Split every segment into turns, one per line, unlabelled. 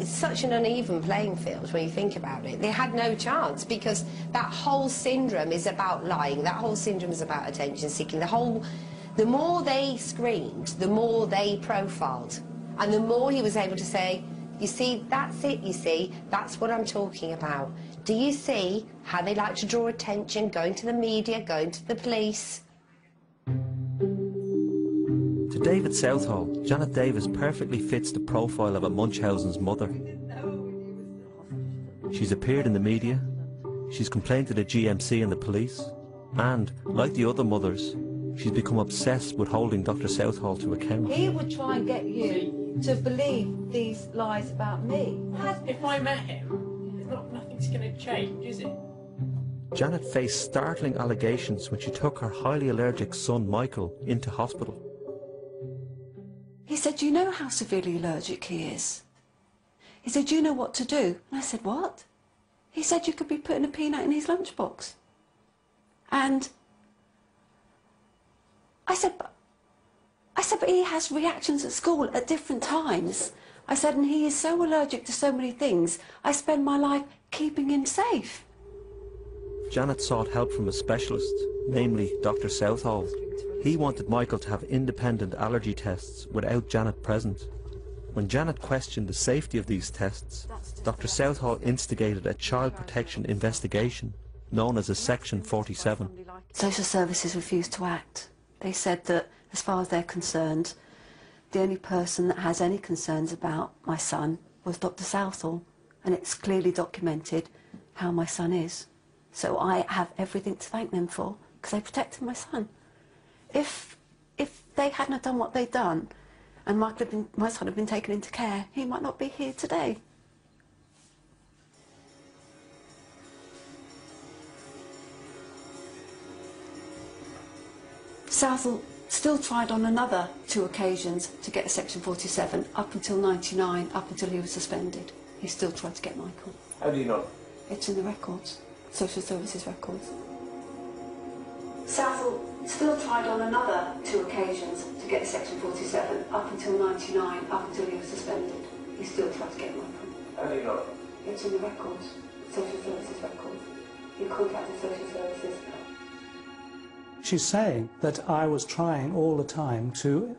it's such an uneven playing field when you think about it. They had no chance because that whole syndrome is about lying. That whole syndrome is about attention seeking. The more they screened, the more they profiled. And the more he was able to say, you see, that's it, you see, that's what I'm talking about. Do you see how they like to draw attention, going to the media, going to the police?
To David Southall, Janet Davis perfectly fits the profile of a Munchausen's mother. She's appeared in the media, she's complained to the GMC and the police, and, like the other mothers, she's become obsessed with holding Dr. Southall to account.
He would try and get you to believe these lies about me.
If I met him, nothing's going to change, is it?
Janet faced startling allegations when she took her highly allergic son Michael into hospital.
He said, do you know how severely allergic he is? He said, do you know what to do? And I said, what? He said, you could be putting a peanut in his lunchbox. And I said, but he has reactions at school at different times. I said, and he is so allergic to so many things, I spend my life keeping him safe.
Janet sought help from a specialist, namely Dr. Southall. He wanted Michael to have independent allergy tests without Janet present. When Janet questioned the safety of these tests, Dr. Southall instigated a child protection investigation known as a Section 47.
Social services refused to act. They said that, as far as they're concerned, the only person that has any concerns about my son was Dr. Southall, and it's clearly documented how my son is. So I have everything to thank them for, because they protected my son. If they hadn't have done what they'd done, and my son had been taken into care, he might not be here today. Southall still tried on another 2 occasions to get a Section 47, up until 99, up until he was suspended. He still tried to get Michael.
How do you know?
It's in the records, social services records. Southall still tried on another 2 occasions to get a Section 47, up until 99, up until he was suspended. He still tried to get Michael.
How do you know?
It's in the records, social services records. He contacted social services.
She's saying that I was trying all the time to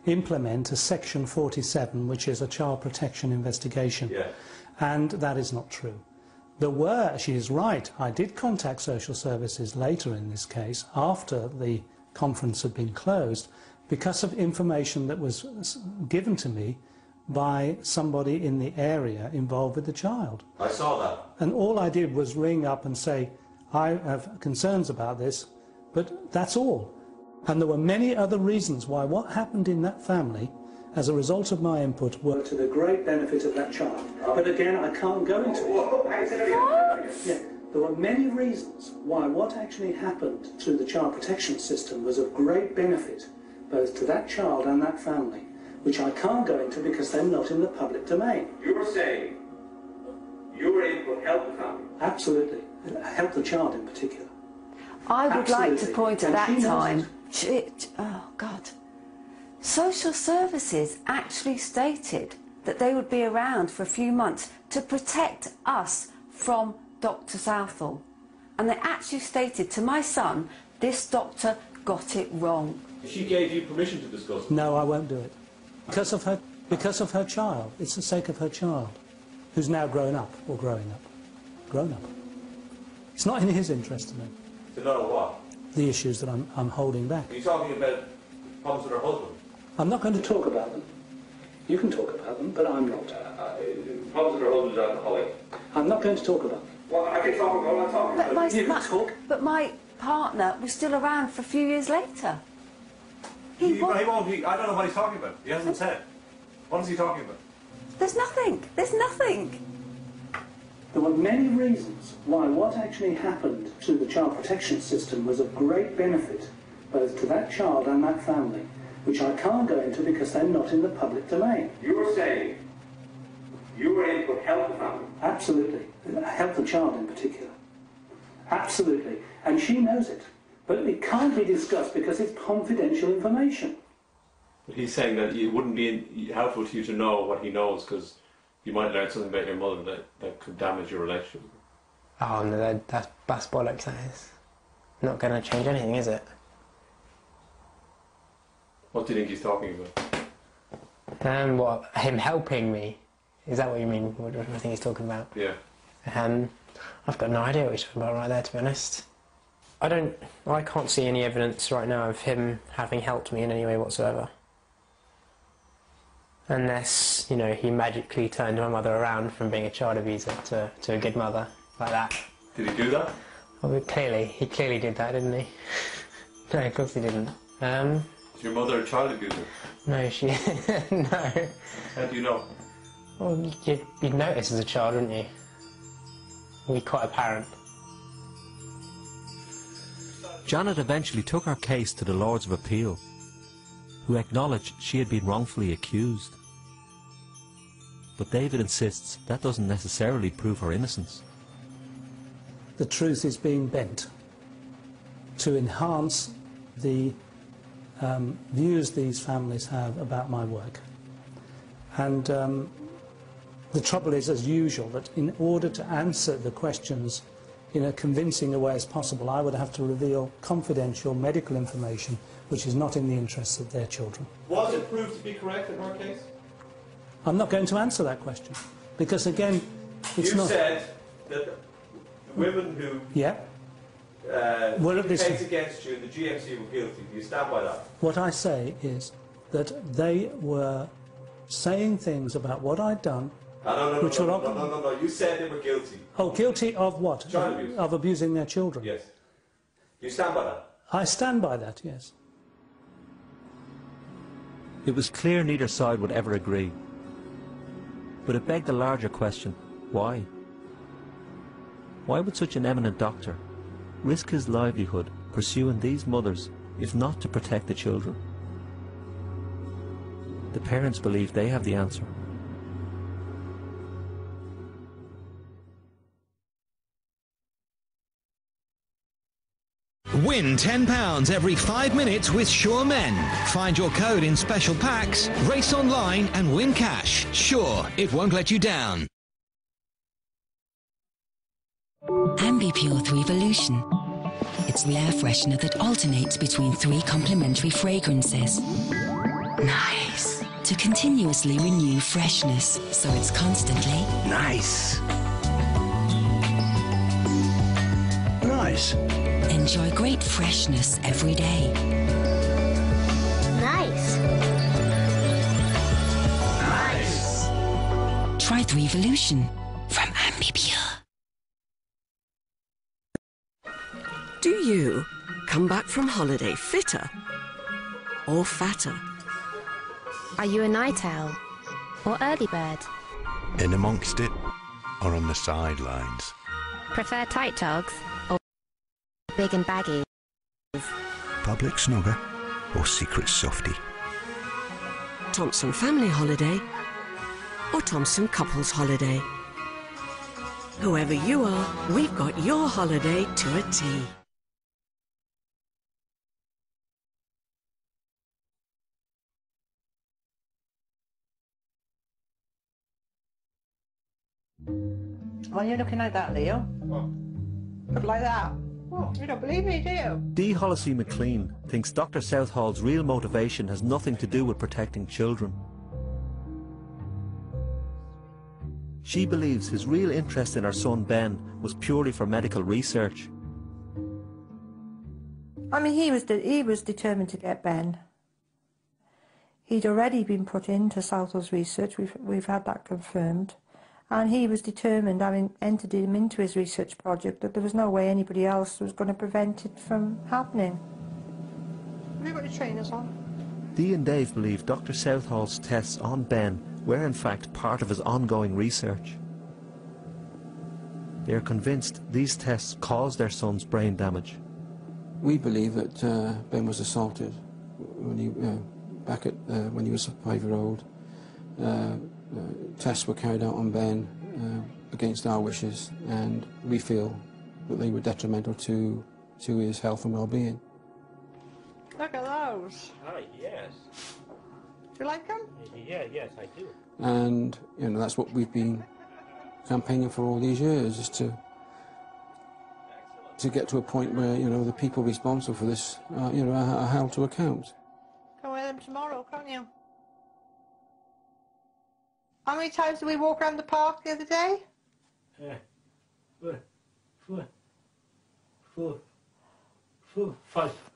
implement a Section 47, which is a child protection investigation.
Yeah.
And that is not true. She is right, I did contact social services later in this case, after the conference had been closed, because of information that was given to me by somebody in the area involved with the child.
I saw that.
And all I did was ring up and say, I have concerns about this, but that's all. And there were many other reasons why what happened in that family, as a result of my input, were to the great benefit of that child. But again, I can't go into it. Yeah, there were many reasons why what actually happened through the child protection system was of great benefit, both to that child and that family, which I can't go into because they're not in the public domain.
You were saying your input helped the family?
Absolutely. Helped the child in particular.
I would like to point at that time,
oh
God, social services actually stated that they would be around for a few months to protect us from Dr. Southall. And they actually stated to my son, this doctor got it wrong.
She gave you permission to discuss it?
No, I won't do it. Because of her child. It's the sake of her child, who's now grown up, or growing up. Grown up. It's not in his interest to know.
To know what?
The issues that I'm holding back.
Are you talking about problems with her husband?
I'm not going to talk about them. You can talk about them, but I'm not.
Problems with her husband's alcoholic?
I'm not going to talk about them.
Well, I can talk about it.
You can talk.
But my partner was still around for a few years later.
He won't. I don't know what he's talking about. He hasn't said. What is he talking about?
There's nothing. There's nothing.
There were many reasons why what actually happened through the child protection system was of great benefit, both to that child and that family, which I can't go into because they're not in the public domain.
You were saying your input helped the family?
Absolutely. Helped the child in particular. Absolutely. And she knows it. But it can't be discussed because it's confidential information.
He's saying that it wouldn't be helpful to you to know what he knows because You might learn something about your mother that could damage your relationship.
Oh no, that's bollocks, that is. Not going to change anything, is it?
What do you think he's talking about?
What, him helping me? Is that what you mean? What do you think he's talking about?
Yeah.
I've got no idea what he's talking about right there, to be honest. I can't see any evidence right now of him having helped me in any way whatsoever. Unless, you know, he magically turned my mother around from being a child abuser to a good mother, like that.
Did he do that?
Well, he clearly did that, didn't he? No, of course he didn't.
Is your mother a child abuser?
No, she... no.
How do you know?
Well, you'd notice as a child, wouldn't you? It'd be quite apparent.
Janet eventually took her case to the Lords of Appeal, who acknowledged she had been wrongfully accused. But David insists that doesn't necessarily prove her innocence.
The truth is being bent to enhance the views these families have about my work. And the trouble is, as usual, that in order to answer the questions in a convincing a way as possible, I would have to reveal confidential medical information which is not in the interests of their children.
Was it proved to be correct in her case?
I'm not going to answer that question, because again, it's not...
You said that the women who
Yeah. Well,
the case against you and the GMC were guilty. Do you stand by that?
What I say is that they were saying things about what I'd done.
No. You said they were guilty.
Oh, guilty of what?
Child abuse.
Of abusing their children.
Yes. You stand by that?
I stand by that, yes.
It was clear neither side would ever agree. But it begged the larger question, why? Why would such an eminent doctor risk his livelihood pursuing these mothers, if not to protect the children? The parents believe they have the answer.
Win £10 every 5 minutes with Sure Men. Find your code in special packs, race online and win cash. Sure, it won't let you down.
Ambipure 3volution. It's the air freshener that alternates between 3 complementary fragrances. Nice. To continuously renew freshness, so it's constantly...
Nice. Nice.
Enjoy great freshness every day.
Nice.
Nice.
Try 3volution from Ambipure.
Do you come back from holiday fitter or fatter?
Are you a night owl or early bird?
In amongst it or on the sidelines?
Prefer tight togs or big and baggy?
Public snugger or secret softy?
Thompson Family Holiday or Thompson Couples Holiday? Whoever you are, we've got your holiday to a T.
Why are you looking like that, Leo?
What?
Look like that. What? You don't believe me, do you?
Dee Hollisey McLean thinks Dr. Southall's real motivation has nothing to do with protecting children. She believes his real interest in her son Ben was purely for medical research.
I mean, he was determined to get Ben. He'd already been put into Southall's research. We've had that confirmed. And he was determined, having entered him into his research project, that there was no way anybody else was going to prevent it from happening. Have you got your trainers on?
Dee and Dave believe Dr. Southall's tests on Ben were in fact part of his ongoing research. They are convinced these tests caused their son's brain damage.
We believe that Ben was assaulted when he, back at when he was a 5-year-old. Tests were carried out on Ben against our wishes, and we feel that they were detrimental to his health and well-being.
Look at those.
Oh, yes.
Do you like them?
Yeah, yes, I do.
And, you know, that's what we've been campaigning for all these years, is to get to a point where, you know, the people responsible for this, you know, are held to account.
Come wear them tomorrow, can't you? How many times did we walk around the park the other day?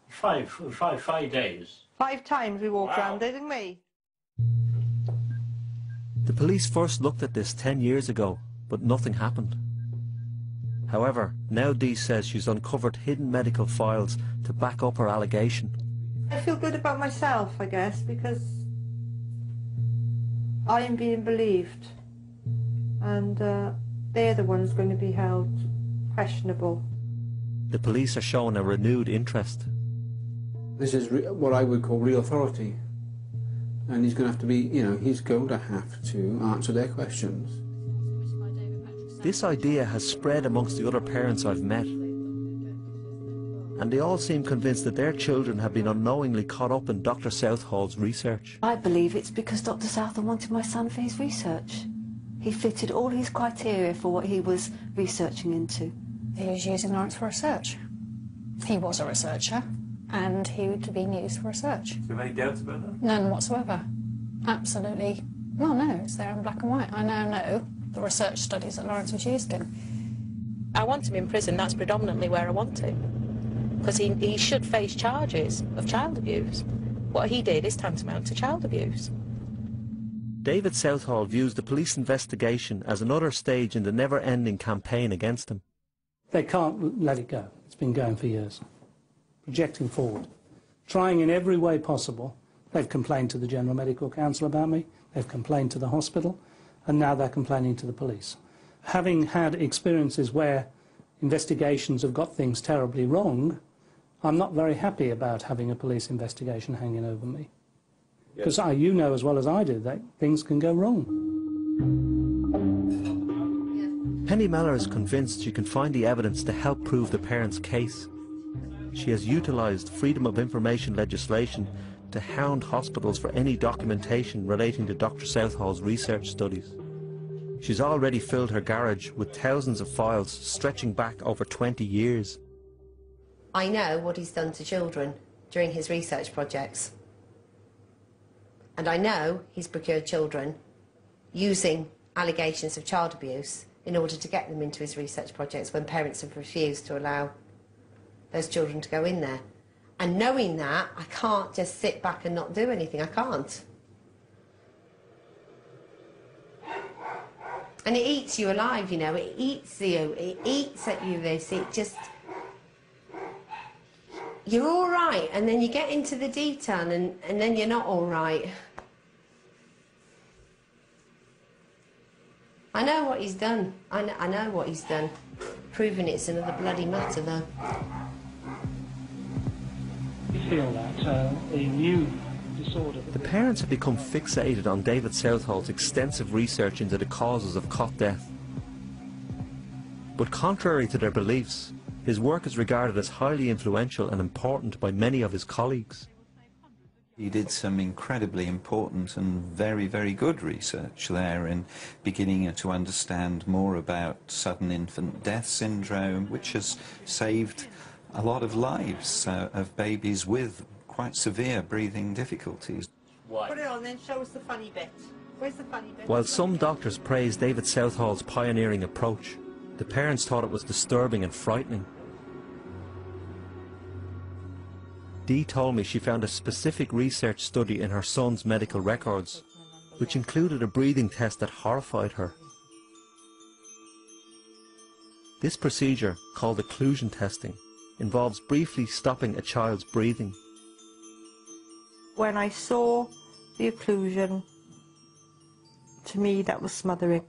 Five days.
5 times we walked around there, didn't we?
The police first looked at this 10 years ago, but nothing happened. However, now Dee says she's uncovered hidden medical files to back up her allegation.
I feel good about myself, I guess, because I am being believed, and they're the ones going to be held questionable.
The police are showing a renewed interest.
This is what I would call real authority. And he's going to have to be, you know, he's going to have to answer their questions.
This idea has spread amongst the other parents I've met. And they all seem convinced that their children have been unknowingly caught up in Dr. Southall's research.
I believe it's because Dr. Southall wanted my son for his research. He fitted all his criteria for what he was researching into.
He was using Lawrence for research. He was a researcher, and he would have been used for research.
Do you have any doubts about that?
None whatsoever. Absolutely. Well, no, it's there in black and white. I now know the research studies that Lawrence was used in.
I want him in prison. That's predominantly where I want him. Because he should face charges of child abuse. What he did is tantamount to child abuse.
David Southall views the police investigation as another stage in the never-ending campaign against him.
They can't let it go. It's been going for years. Projecting forward. Trying in every way possible. They've complained to the General Medical Council about me. They've complained to the hospital. And now they're complaining to the police. Having had experiences where investigations have got things terribly wrong, I'm not very happy about having a police investigation hanging over me. Because you know as well as I do that things can go wrong.
Penny Mellor is convinced she can find the evidence to help prove the parents' case. She has utilised Freedom of Information legislation to hound hospitals for any documentation relating to Dr. Southall's research studies. She's already filled her garage with thousands of files stretching back over 20 years.
I know what he's done to children during his research projects. And I know he's procured children using allegations of child abuse in order to get them into his research projects when parents have refused to allow those children to go in there. And knowing that, I can't just sit back and not do anything. I can't. And it eats you alive, you know. It eats you. It eats at you, this. It just... You're all right, and then you get into the detail, and then you're not all right. I know what he's done. I know what he's done. Proving it's another bloody matter, though.
You feel that a new disorder...
The parents have become fixated on David Southall's extensive research into the causes of cot death. But contrary to their beliefs, his work is regarded as highly influential and important by many of his colleagues.
He did some incredibly important and very, very good research there in beginning to understand more about sudden infant death syndrome, which has saved a lot of lives of babies with quite severe breathing difficulties.
Put it on, then show us the funny bit. Where's the funny bit?
While some doctors praised David Southall's pioneering approach, the parents thought it was disturbing and frightening. Dee told me she found a specific research study in her son's medical records, which included a breathing test that horrified her. This procedure, called occlusion testing, involves briefly stopping a child's breathing.
When I saw the occlusion, to me that was smothering.